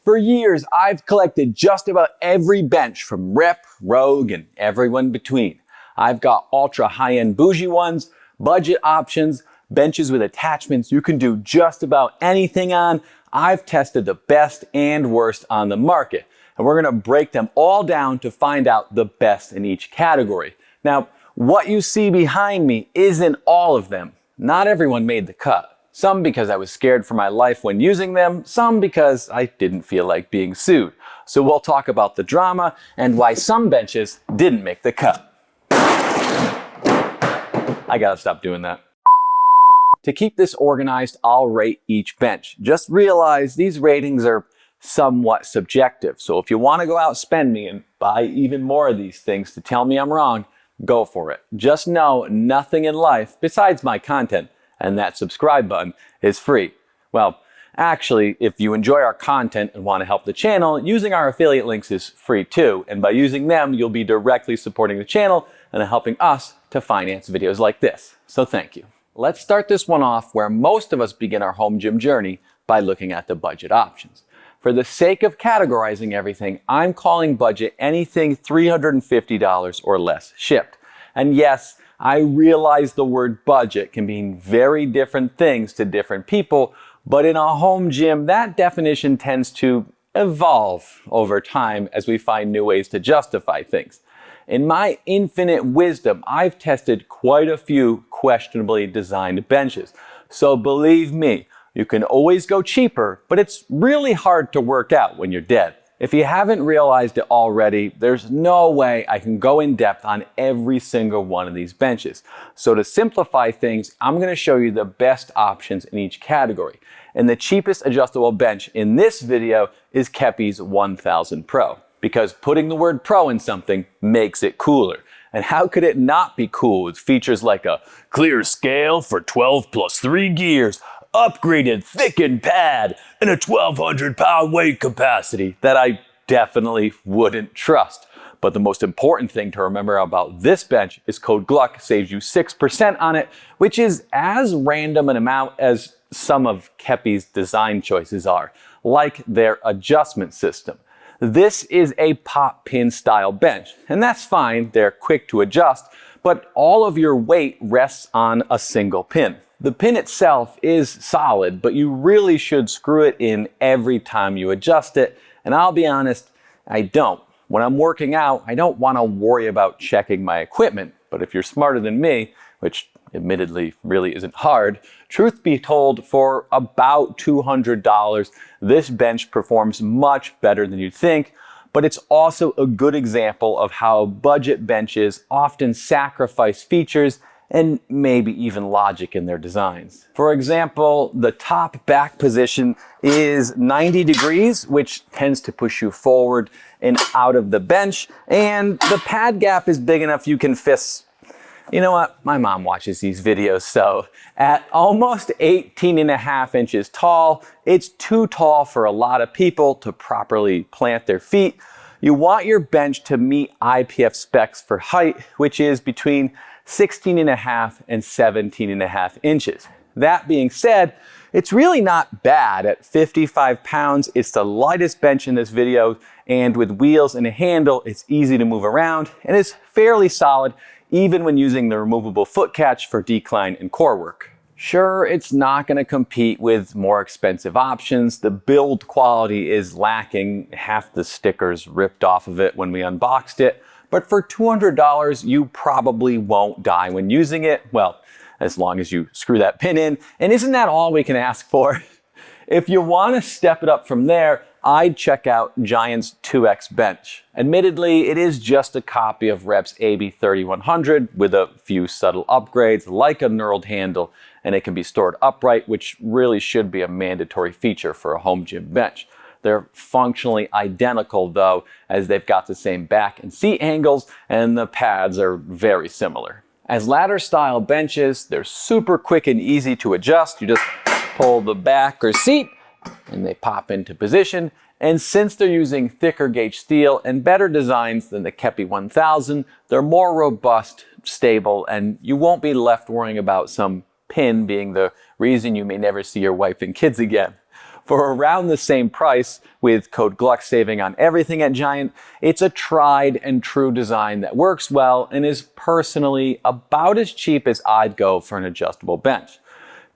For years, I've collected just about every bench from Rep, Rogue, and everyone between. I've got ultra high-end bougie ones, budget options, benches with attachments you can do just about anything on. I've tested the best and worst on the market, and we're gonna break them all down to find out the best in each category. Now, what you see behind me isn't all of them. Not everyone made the cut. Some because I was scared for my life when using them, some because I didn't feel like being sued. So we'll talk about the drama and why some benches didn't make the cut. I gotta stop doing that. To keep this organized, I'll rate each bench. Just realize these ratings are somewhat subjective. So if you want to go out, spend me and buy even more of these things to tell me I'm wrong, go for it. Just know nothing in life, besides my content, and that subscribe button, is free. Well, actually, if you enjoy our content and want to help the channel, using our affiliate links is free too. And by using them, you'll be directly supporting the channel and helping us to finance videos like this. So thank you. Let's start this one off where most of us begin our home gym journey by looking at the budget options. For the sake of categorizing everything, I'm calling budget anything $350 or less shipped. And yes, I realize the word budget can mean very different things to different people, but in a home gym, that definition tends to evolve over time as we find new ways to justify things. In my infinite wisdom, I've tested quite a few questionably designed benches. So believe me, you can always go cheaper, but it's really hard to work out when you're dead. If you haven't realized it already, there's no way I can go in depth on every single one of these benches. So to simplify things, I'm going to show you the best options in each category. And the cheapest adjustable bench in this video is Kepi's 1000 Pro, because putting the word pro in something makes it cooler. And how could it not be cool with features like a clear scale for 12 plus 3 gears, upgraded thickened pad, and a 1,200 pound weight capacity that I definitely wouldn't trust. But the most important thing to remember about this bench is code GLUCK saves you 6% on it, which is as random an amount as some of Kepi's design choices are, like their adjustment system. This is a pop pin style bench, and that's fine, they're quick to adjust, but all of your weight rests on a single pin. The pin itself is solid, but you really should screw it in every time you adjust it, and I'll be honest, I don't. When I'm working out, I don't want to worry about checking my equipment, but if you're smarter than me, which admittedly really isn't hard, truth be told, for about $200, this bench performs much better than you'd think, but it's also a good example of how budget benches often sacrifice features and maybe even logic in their designs. For example, the top back position is 90 degrees, which tends to push you forward and out of the bench, and the pad gap is big enough you can fist. You know what? My mom watches these videos, so at almost 18.5 inches tall, it's too tall for a lot of people to properly plant their feet. You want your bench to meet IPF specs for height, which is between 16.5 and 17.5 inches. That being said, it's really not bad. At 55 pounds, it's the lightest bench in this video, and with wheels and a handle, it's easy to move around and is fairly solid even when using the removable foot catch for decline and core work. Sure, it's not going to compete with more expensive options. The build quality is lacking, half the stickers ripped off of it when we unboxed it. But for $200, you probably won't die when using it. Well, as long as you screw that pin in. And isn't that all we can ask for? If you want to step it up from there, I'd check out Giant's 2X bench. Admittedly, it is just a copy of Rep's AB3100 with a few subtle upgrades like a knurled handle, and it can be stored upright, which really should be a mandatory feature for a home gym bench. They're functionally identical though, as they've got the same back and seat angles, and the pads are very similar. As ladder style benches, they're super quick and easy to adjust. You just pull the back or seat and they pop into position. And since they're using thicker gauge steel and better designs than the Kepi 1000, they're more robust, stable, and you won't be left worrying about some pin being the reason you may never see your wife and kids again. For around the same price, with code Gluck saving on everything at Giant, it's a tried and true design that works well and is personally about as cheap as I'd go for an adjustable bench.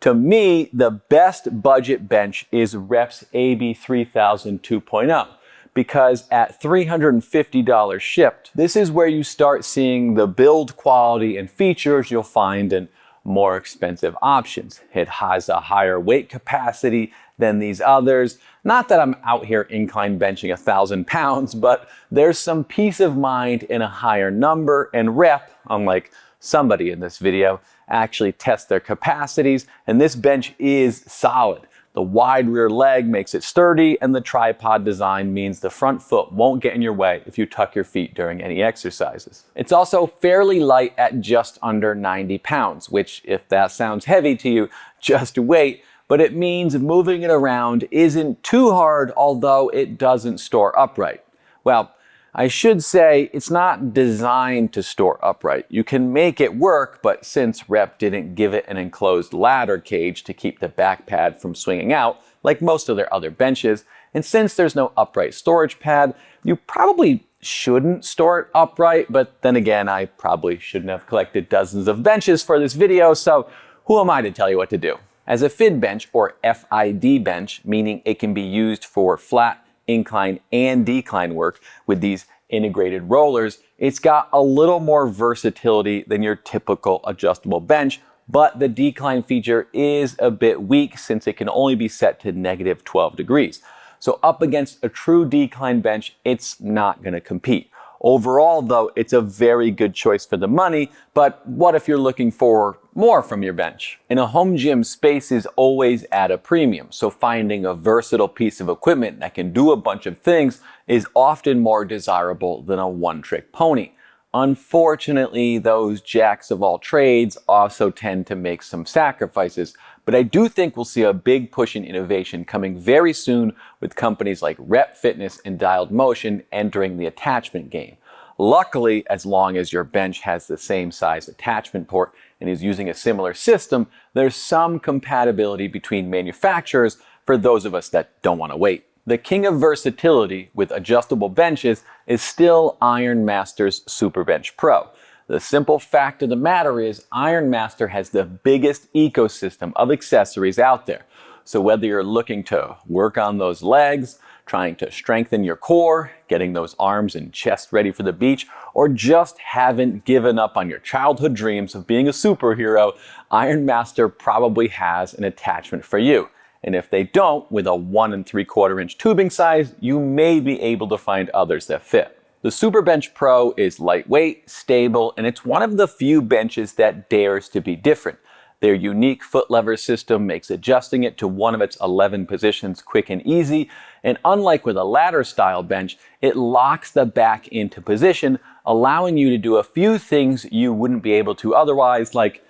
To me, the best budget bench is Rep's AB3000 2.0. Because at $350 shipped, this is where you start seeing the build quality and features you'll find in more expensive options. It has a higher weight capacity than these others. Not that I'm out here incline benching 1,000 pounds, but there's some peace of mind in a higher number, and Rep, unlike somebody in this video, actually tests their capacities, and this bench is solid. The wide rear leg makes it sturdy, and the tripod design means the front foot won't get in your way if you tuck your feet during any exercises. It's also fairly light at just under 90 pounds, which, if that sounds heavy to you, just wait, but it means moving it around isn't too hard, although it doesn't store upright. Well, I should say it's not designed to store upright. You can make it work, but since Rep didn't give it an enclosed ladder cage to keep the back pad from swinging out, like most of their other benches, and since there's no upright storage pad, you probably shouldn't store it upright, but then again, I probably shouldn't have collected dozens of benches for this video, so who am I to tell you what to do? As a FID bench, or FID bench, meaning it can be used for flat, incline, and decline work with these integrated rollers, it's got a little more versatility than your typical adjustable bench, but the decline feature is a bit weak since it can only be set to negative 12 degrees. So up against a true decline bench, it's not going to compete. Overall, though, it's a very good choice for the money, but what if you're looking for more from your bench? In a home gym, space is always at a premium, so finding a versatile piece of equipment that can do a bunch of things is often more desirable than a one-trick pony. Unfortunately, those jacks of all trades also tend to make some sacrifices, but I do think we'll see a big push in innovation coming very soon with companies like Rep Fitness and Dialed Motion entering the attachment game. Luckily, as long as your bench has the same size attachment port and is using a similar system, there's some compatibility between manufacturers for those of us that don't want to wait. The king of versatility with adjustable benches is still Iron Master's Superbench Pro. The simple fact of the matter is Iron Master has the biggest ecosystem of accessories out there. So whether you're looking to work on those legs, trying to strengthen your core, getting those arms and chest ready for the beach, or just haven't given up on your childhood dreams of being a superhero, Iron Master probably has an attachment for you. And if they don't, with a 1 3/4 inch tubing size, you may be able to find others that fit. The Superbench Pro is lightweight, stable, and it's one of the few benches that dares to be different. Their unique foot lever system makes adjusting it to one of its 11 positions quick and easy, and unlike with a ladder style bench, it locks the back into position, allowing you to do a few things you wouldn't be able to otherwise, like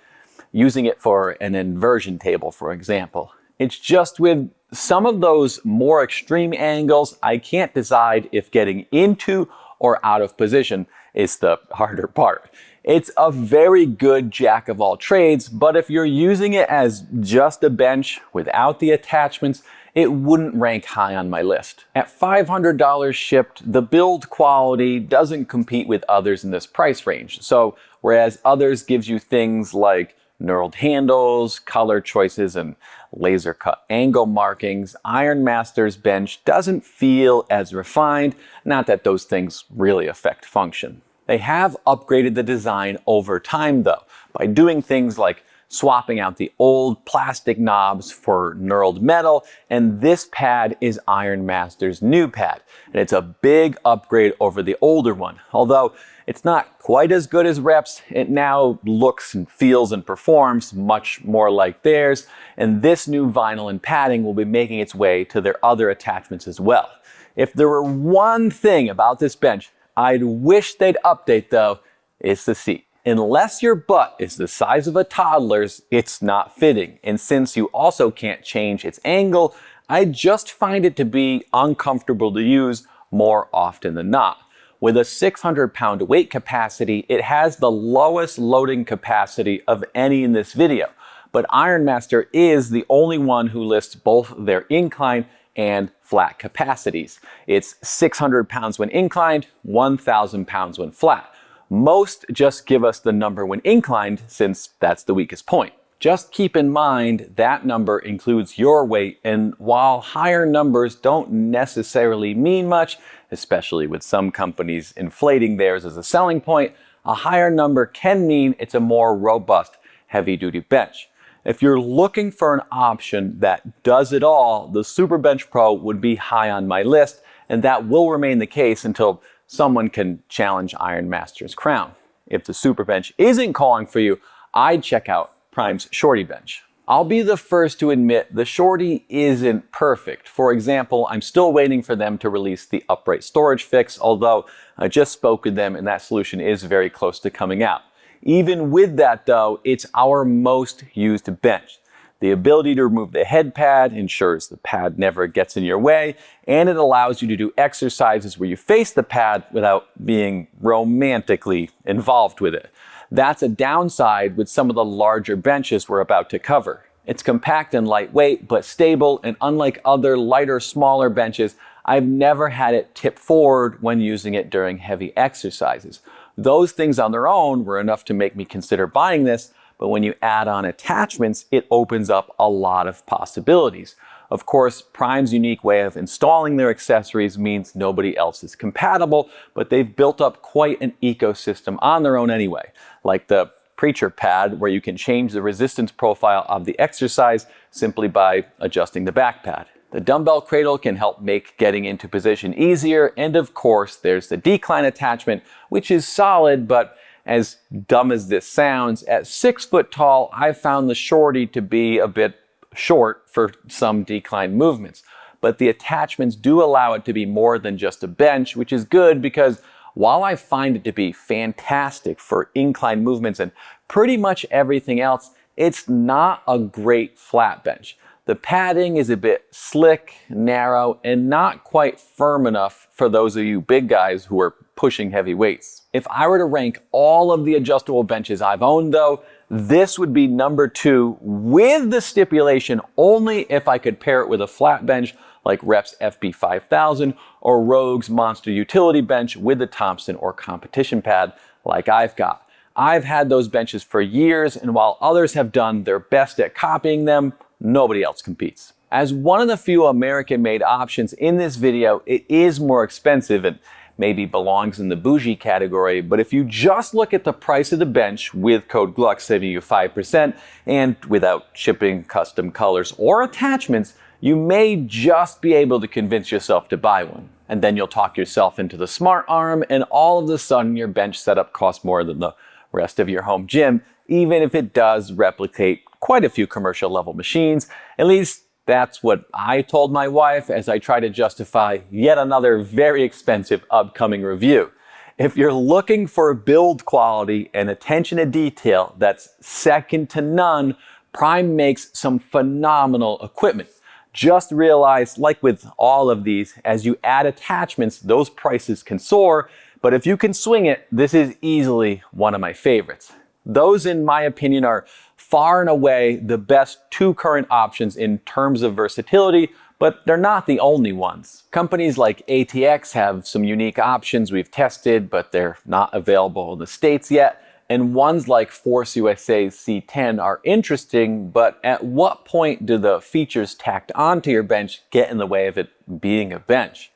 using it for an inversion table, for example. It's just with some of those more extreme angles, I can't decide if getting into or out of position is the harder part. It's a very good jack of all trades, but if you're using it as just a bench without the attachments, it wouldn't rank high on my list. At $500 shipped, the build quality doesn't compete with others in this price range. So whereas others gives you things like knurled handles, color choices, and laser cut angle markings, Iron Master's bench doesn't feel as refined, not that those things really affect function. They have upgraded the design over time though, by doing things like swapping out the old plastic knobs for knurled metal, and this pad is Iron Master's new pad, and it's a big upgrade over the older one. Although it's not quite as good as Rep's, it now looks and feels and performs much more like theirs, and this new vinyl and padding will be making its way to their other attachments as well. If there were one thing about this bench I'd wish they'd update though, it's the seat. Unless your butt is the size of a toddler's, it's not fitting. And since you also can't change its angle, I just find it to be uncomfortable to use more often than not. With a 600-pound weight capacity, it has the lowest loading capacity of any in this video. but Ironmaster is the only one who lists both their incline and flat capacities. It's 600 pounds when inclined, 1,000 pounds when flat. Most just give us the number when inclined, since that's the weakest point. Just keep in mind that number includes your weight, and while higher numbers don't necessarily mean much, especially with some companies inflating theirs as a selling point, a higher number can mean it's a more robust heavy-duty bench. If you're looking for an option that does it all, the Super Bench Pro would be high on my list, and that will remain the case until someone can challenge Ironmaster's crown. If the Super Bench isn't calling for you, I'd check out Prime's Shorty Bench. I'll be the first to admit the Shorty isn't perfect. For example, I'm still waiting for them to release the upright storage fix, although I just spoke with them and that solution is very close to coming out. Even with that though, it's our most used bench. The ability to remove the head pad ensures the pad never gets in your way, and it allows you to do exercises where you face the pad without being romantically involved with it. That's a downside with some of the larger benches we're about to cover. It's compact and lightweight, but stable, and unlike other lighter, smaller benches, I've never had it tip forward when using it during heavy exercises. Those things on their own were enough to make me consider buying this, but when you add on attachments, it opens up a lot of possibilities. Of course, Prime's unique way of installing their accessories means nobody else is compatible, but they've built up quite an ecosystem on their own anyway, like the Preacher Pad, where you can change the resistance profile of the exercise simply by adjusting the back pad. The dumbbell cradle can help make getting into position easier, and of course, there's the decline attachment, which is solid, but as dumb as this sounds, at 6 foot tall, I found the Shorty to be a bit short for some decline movements. But the attachments do allow it to be more than just a bench, which is good because while I find it to be fantastic for incline movements and pretty much everything else, it's not a great flat bench. The padding is a bit slick, narrow, and not quite firm enough for those of you big guys who are pushing heavy weights. If I were to rank all of the adjustable benches I've owned though, this would be number 2 with the stipulation only if I could pair it with a flat bench like Rep's FB5000 or Rogue's Monster Utility Bench with the Thompson or competition pad like I've got. I've had those benches for years, and while others have done their best at copying them, nobody else competes. As one of the few American-made options in this video, it is more expensive and maybe belongs in the bougie category, but if you just look at the price of the bench with code GLUCK saving you 5% and without shipping, custom colors, or attachments, you may just be able to convince yourself to buy one. And then you'll talk yourself into the smart arm, and all of a sudden your bench setup costs more than the rest of your home gym, even if it does replicate quite a few commercial level machines. At least that's what I told my wife as I try to justify yet another very expensive upcoming review. If you're looking for build quality and attention to detail that's second to none, Prime makes some phenomenal equipment. Just realize, like with all of these, as you add attachments, those prices can soar, but if you can swing it, this is easily one of my favorites. Those, in my opinion, are far and away the best 2 current options in terms of versatility, but they're not the only ones. Companies like ATX have some unique options we've tested, but they're not available in the States yet. And ones like Force USA's C10 are interesting, but at what point do the features tacked onto your bench get in the way of it being a bench?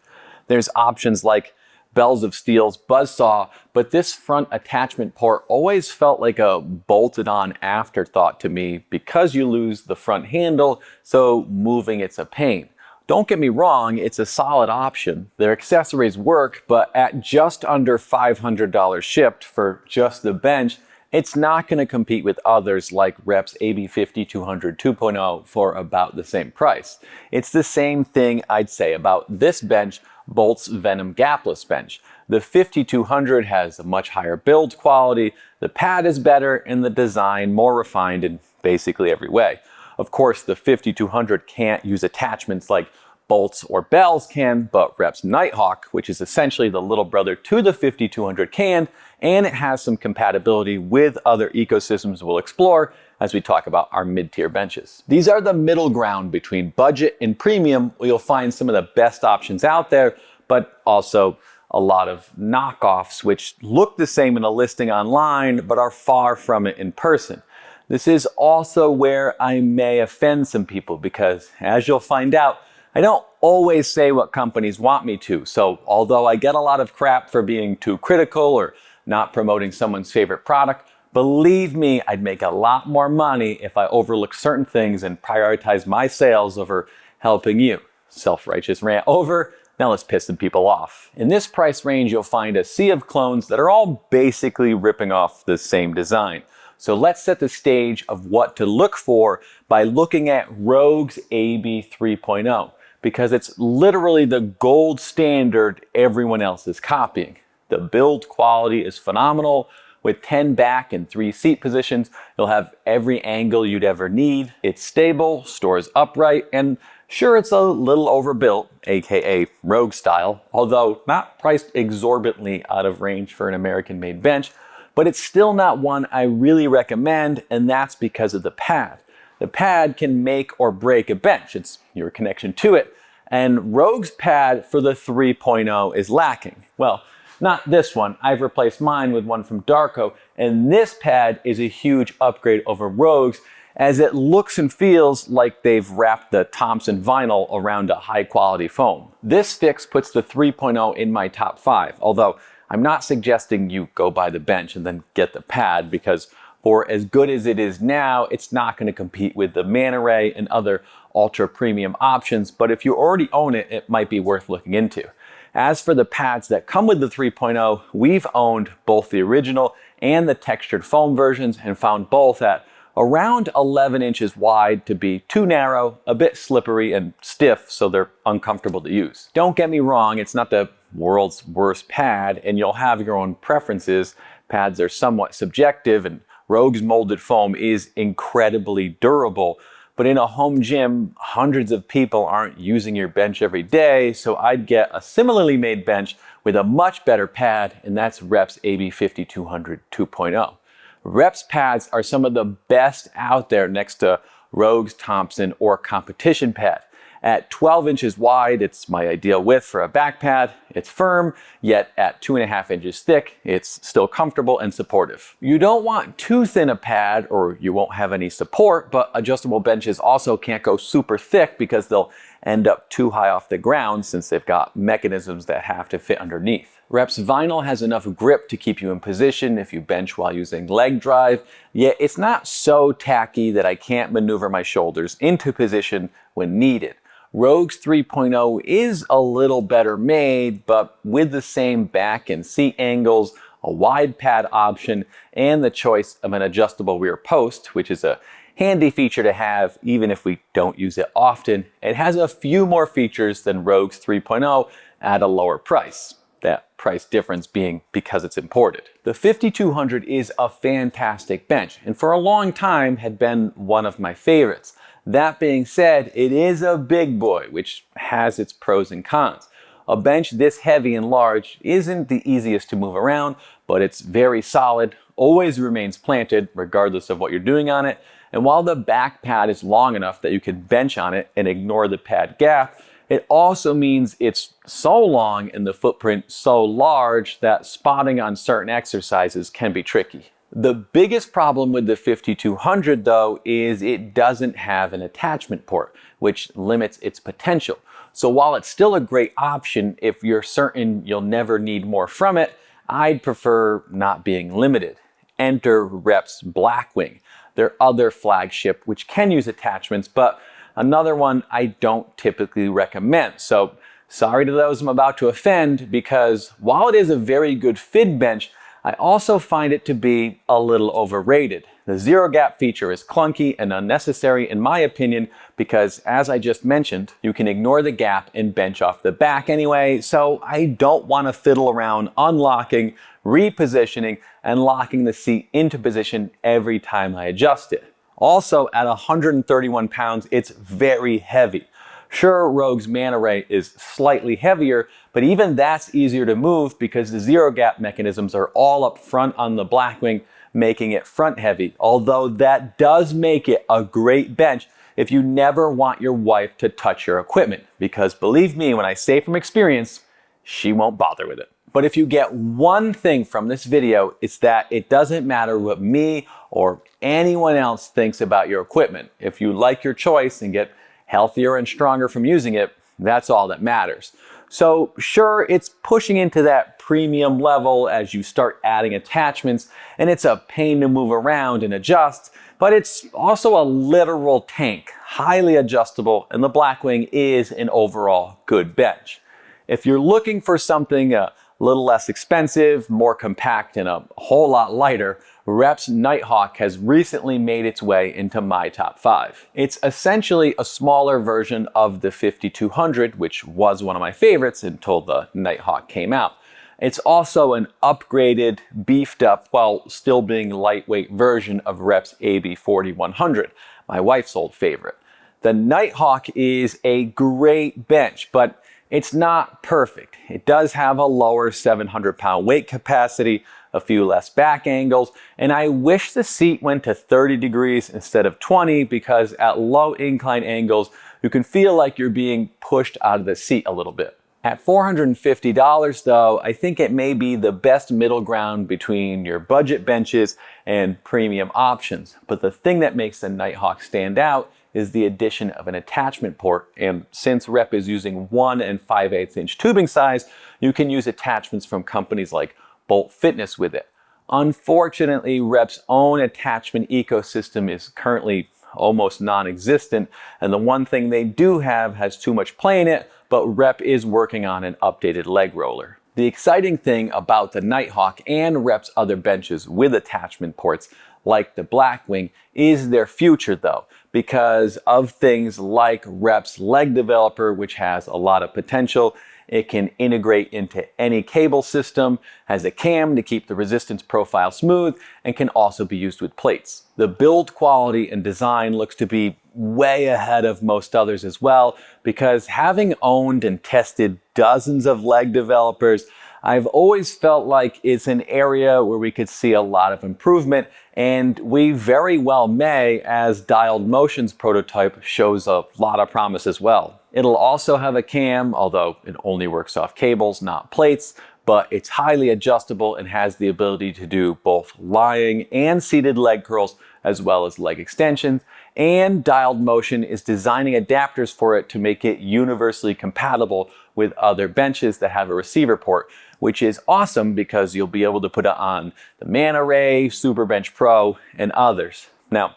There's options like Bells of Steel's Buzzsaw, but this front attachment port always felt like a bolted on afterthought to me because you lose the front handle, so moving it's a pain. Don't get me wrong, it's a solid option. Their accessories work, but at just under $500 shipped for just the bench, it's not going to compete with others like Rep's AB5200 2.0 for about the same price. It's the same thing I'd say about this bench, Bolt's Venom Gapless bench. The 5200 has a much higher build quality, the pad is better, and the design more refined in basically every way. Of course, the 5200 can't use attachments like Bolt's or Bell's can, but Rep's Nighthawk, which is essentially the little brother to the 5200, can, and it has some compatibility with other ecosystems we'll explore, as we talk about our mid-tier benches. These are the middle ground between budget and premium, where you'll find some of the best options out there, but also a lot of knockoffs which look the same in a listing online but are far from it in person. This is also where I may offend some people because, as you'll find out, I don't always say what companies want me to. So although I get a lot of crap for being too critical or not promoting someone's favorite product, believe me, I'd make a lot more money if I overlook certain things and prioritize my sales over helping you. Self-righteous rant over. Now let's piss some people off. In this price range, you'll find a sea of clones that are all basically ripping off the same design. So let's set the stage of what to look for by looking at Rogue's AB 3.0, because it's literally the gold standard everyone else is copying. The build quality is phenomenal. With 10 back and 3 seat positions, you'll have every angle you'd ever need. It's stable, stores upright, and sure, it's a little overbuilt, aka Rogue style, although not priced exorbitantly out of range for an American-made bench, but it's still not one I really recommend, and that's because of the pad. The pad can make or break a bench. It's your connection to it, and Rogue's pad for the 3.0 is lacking. Well, not this one. I've replaced mine with one from Darko, and this pad is a huge upgrade over Rogue's, as it looks and feels like they've wrapped the Thompson vinyl around a high quality foam. This fix puts the 3.0 in my top 5, although I'm not suggesting you go buy the bench and then get the pad, because for as good as it is now, it's not going to compete with the Man Ray and other ultra premium options, but if you already own it, it might be worth looking into. As for the pads that come with the 3.0, we've owned both the original and the textured foam versions and found both at around 11 inches wide to be too narrow, a bit slippery and stiff, so they're uncomfortable to use. Don't get me wrong, it's not the world's worst pad, and you'll have your own preferences. Pads are somewhat subjective, and Rogue's molded foam is incredibly durable. But in a home gym, hundreds of people aren't using your bench every day, so I'd get a similarly made bench with a much better pad, and that's Rep's AB 5200 2.0. Rep's pads are some of the best out there next to Rogue's, Thompson, or competition pad. At 12 inches wide, it's my ideal width for a back pad. It's firm, yet at 2.5 inches thick, it's still comfortable and supportive. You don't want too thin a pad or you won't have any support, but adjustable benches also can't go super thick because they'll end up too high off the ground since they've got mechanisms that have to fit underneath. Rep's vinyl has enough grip to keep you in position if you bench while using leg drive, yet it's not so tacky that I can't maneuver my shoulders into position when needed. Rogue's 3.0 is a little better made, but with the same back and seat angles, a wide pad option, and the choice of an adjustable rear post, which is a handy feature to have even if we don't use it often. It has a few more features than Rogue's 3.0 at a lower price. That price difference being because it's imported. The 5200 is a fantastic bench, and for a long time had been one of my favorites. That being said, it is a big boy, which has its pros and cons. A bench this heavy and large isn't the easiest to move around, but it's very solid, always remains planted regardless of what you're doing on it, and while the back pad is long enough that you can bench on it and ignore the pad gap, it also means it's so long and the footprint so large that spotting on certain exercises can be tricky. The biggest problem with the 5200 though is it doesn't have an attachment port, which limits its potential. So while it's still a great option if you're certain you'll never need more from it, I'd prefer not being limited. Enter Rep's Blackwing, their other flagship, which can use attachments, but another one I don't typically recommend. So sorry to those I'm about to offend, because while it is a very good FID bench, I also find it to be a little overrated. The zero gap feature is clunky and unnecessary in my opinion because, as I just mentioned, you can ignore the gap and bench off the back anyway, so I don't want to fiddle around unlocking, repositioning, and locking the seat into position every time I adjust it. Also, at 131 pounds, it's very heavy. Sure, Rogue's Man Ray is slightly heavier, but even that's easier to move because the zero gap mechanisms are all up front on the Blackwing, making it front heavy, although that does make it a great bench if you never want your wife to touch your equipment, because believe me when I say from experience, she won't bother with it. But if you get one thing from this video, it's that it doesn't matter what me or anyone else thinks about your equipment. If you like your choice and get healthier and stronger from using it, that's all that matters. So sure, it's pushing into that premium level as you start adding attachments, and it's a pain to move around and adjust, but it's also a literal tank, highly adjustable, and the Blackwing is an overall good bench. If you're looking for something a little less expensive, more compact, and a whole lot lighter, Rep's Nighthawk has recently made its way into my top 5. It's essentially a smaller version of the 5200, which was one of my favorites until the Nighthawk came out. It's also an upgraded, beefed up, while still being lightweight version of Rep's AB 4100, my wife's old favorite. The Nighthawk is a great bench, but it's not perfect. It does have a lower 700-pound weight capacity, a few less back angles, and I wish the seat went to 30 degrees instead of 20 because at low incline angles, you can feel like you're being pushed out of the seat a little bit. At $450 though, I think it may be the best middle ground between your budget benches and premium options. But the thing that makes the Nighthawk stand out is the addition of an attachment port, and since Rep is using 1 5/8 inch tubing size, you can use attachments from companies like Bolt Fitness with it. Unfortunately, Rep's own attachment ecosystem is currently almost non-existent, and the one thing they do have has too much play in it, but Rep is working on an updated leg roller. The exciting thing about the Nighthawk and Rep's other benches with attachment ports like the Blackwing is their future though, because of things like Rep's leg developer, which has a lot of potential. It can integrate into any cable system, has a cam to keep the resistance profile smooth, and can also be used with plates. The build quality and design looks to be way ahead of most others as well, because having owned and tested dozens of leg developers, I've always felt like it's an area where we could see a lot of improvement, and we very well may, as Dialed Motion's prototype shows a lot of promise as well. It'll also have a cam, although it only works off cables, not plates, but it's highly adjustable and has the ability to do both lying and seated leg curls as well as leg extensions. And Dialed Motion is designing adapters for it to make it universally compatible with other benches that have a receiver port, which is awesome because you'll be able to put it on the Man Ray, Superbench Pro, and others. Now,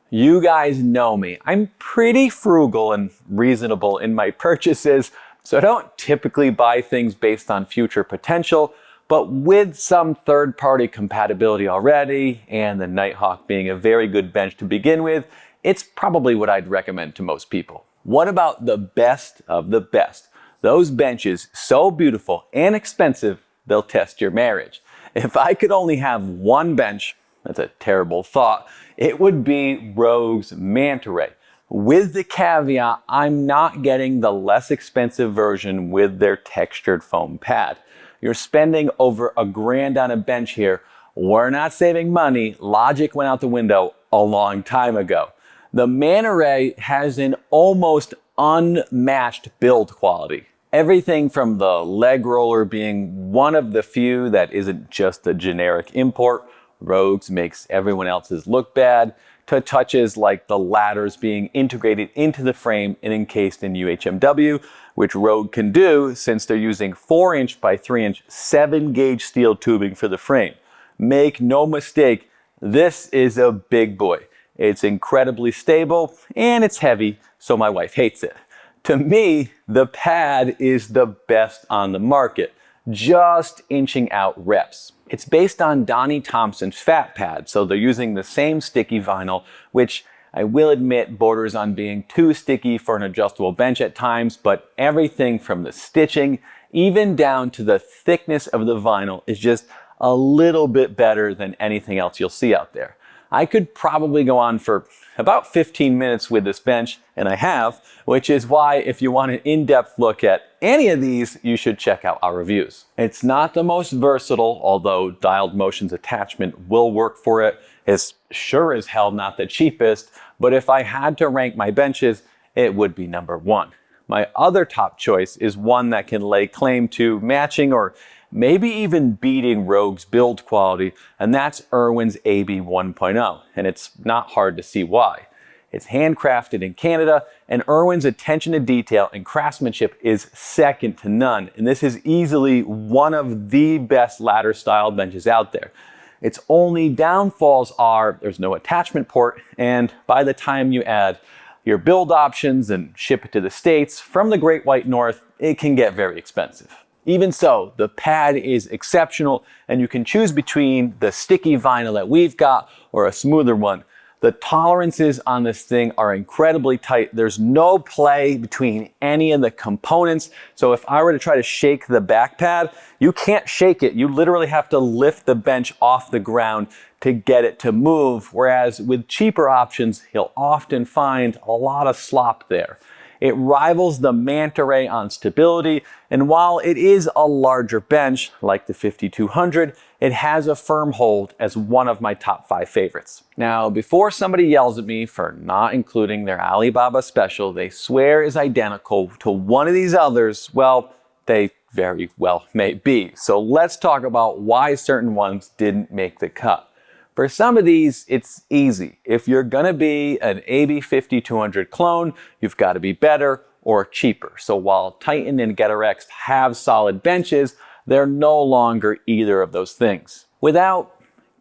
you guys know me. I'm pretty frugal and reasonable in my purchases, so I don't typically buy things based on future potential, but with some third-party compatibility already, and the Nighthawk being a very good bench to begin with, it's probably what I'd recommend to most people. What about the best of the best? Those benches so beautiful and expensive, they'll test your marriage. If I could only have one bench, that's a terrible thought, it would be Rogue's Manta Ray. With the caveat, I'm not getting the less expensive version with their textured foam pad. You're spending over $1,000 on a bench here. We're not saving money. Logic went out the window a long time ago. The Manta Ray has an almost unmatched build quality. Everything from the leg roller being one of the few that isn't just a generic import, Rogue's makes everyone else's look bad, to touches like the ladders being integrated into the frame and encased in UHMW, which Rogue can do since they're using 4" by 3" 7-gauge steel tubing for the frame. Make no mistake, this is a big boy. It's incredibly stable and it's heavy, so my wife hates it. To me, the pad is the best on the market, just inching out Rep's. It's based on Donnie Thompson's Fat Pad, so they're using the same sticky vinyl, which I will admit borders on being too sticky for an adjustable bench at times, but everything from the stitching, even down to the thickness of the vinyl, is just a little bit better than anything else you'll see out there. I could probably go on for about 15 minutes with this bench, and I have, which is why if you want an in-depth look at any of these, you should check out our reviews. It's not the most versatile, although dialed motions attachment will work for it. It's sure as hell not the cheapest, but if I had to rank my benches, it would be number one. My other top choice is one that can lay claim to matching or maybe even beating Rogue's build quality, and that's Irwin's AB 1.0, and it's not hard to see why. It's handcrafted in Canada, and Irwin's attention to detail and craftsmanship is second to none, and this is easily one of the best ladder style benches out there. Its only downfalls are there's no attachment port, and by the time you add your build options and ship it to the States from the Great White North, it can get very expensive. Even so, the pad is exceptional, and you can choose between the sticky vinyl that we've got or a smoother one. The tolerances on this thing are incredibly tight. There's no play between any of the components. So if I were to try to shake the back pad, you can't shake it. You literally have to lift the bench off the ground to get it to move. Whereas with cheaper options, you'll often find a lot of slop there. It rivals the Manta Ray on stability, and while it is a larger bench, like the 5200, it has a firm hold as one of my top 5 favorites. Now, before somebody yells at me for not including their Alibaba special they swear is identical to one of these others, well, they very well may be. So let's talk about why certain ones didn't make the cut. For some of these, it's easy. If you're gonna be an AB 5200 clone, you've gotta be better or cheaper. So while Titan and GetRX have solid benches, they're no longer either of those things. Without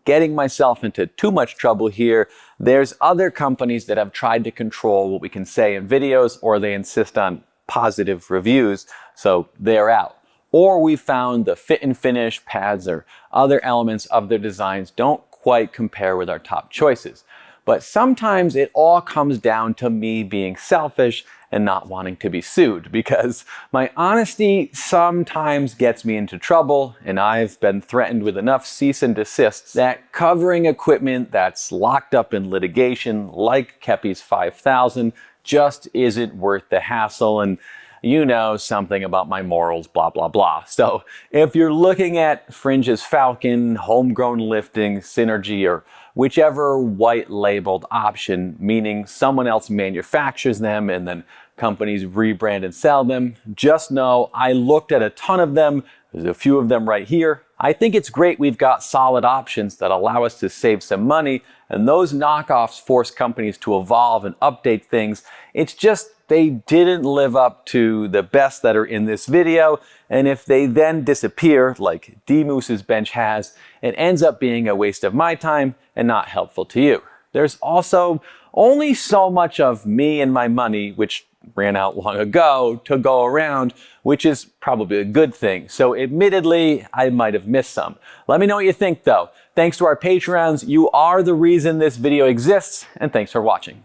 getting myself into too much trouble here, there's other companies that have tried to control what we can say in videos, or they insist on positive reviews, so they're out. Or we found the fit and finish, pads, or other elements of their designs don't quite compare with our top choices. But sometimes it all comes down to me being selfish and not wanting to be sued, because my honesty sometimes gets me into trouble, and I've been threatened with enough cease and desists that covering equipment that's locked up in litigation like Kepi's 5000 just isn't worth the hassle, and you know something about my morals, blah, blah, blah. So if you're looking at Fringe's Falcon, Homegrown Lifting, Synergy, or whichever white labeled option, meaning someone else manufactures them and then companies rebrand and sell them, just know I looked at a ton of them. There's a few of them right here. I think it's great we've got solid options that allow us to save some money, and those knockoffs force companies to evolve and update things. It's just they didn't live up to the best that are in this video, and if they then disappear, like D-Moose's bench has, it ends up being a waste of my time and not helpful to you. There's also only so much of me and my money, which ran out long ago, to go around, which is probably a good thing. So admittedly, I might have missed some. Let me know what you think though. Thanks to our Patreons, you are the reason this video exists, and thanks for watching.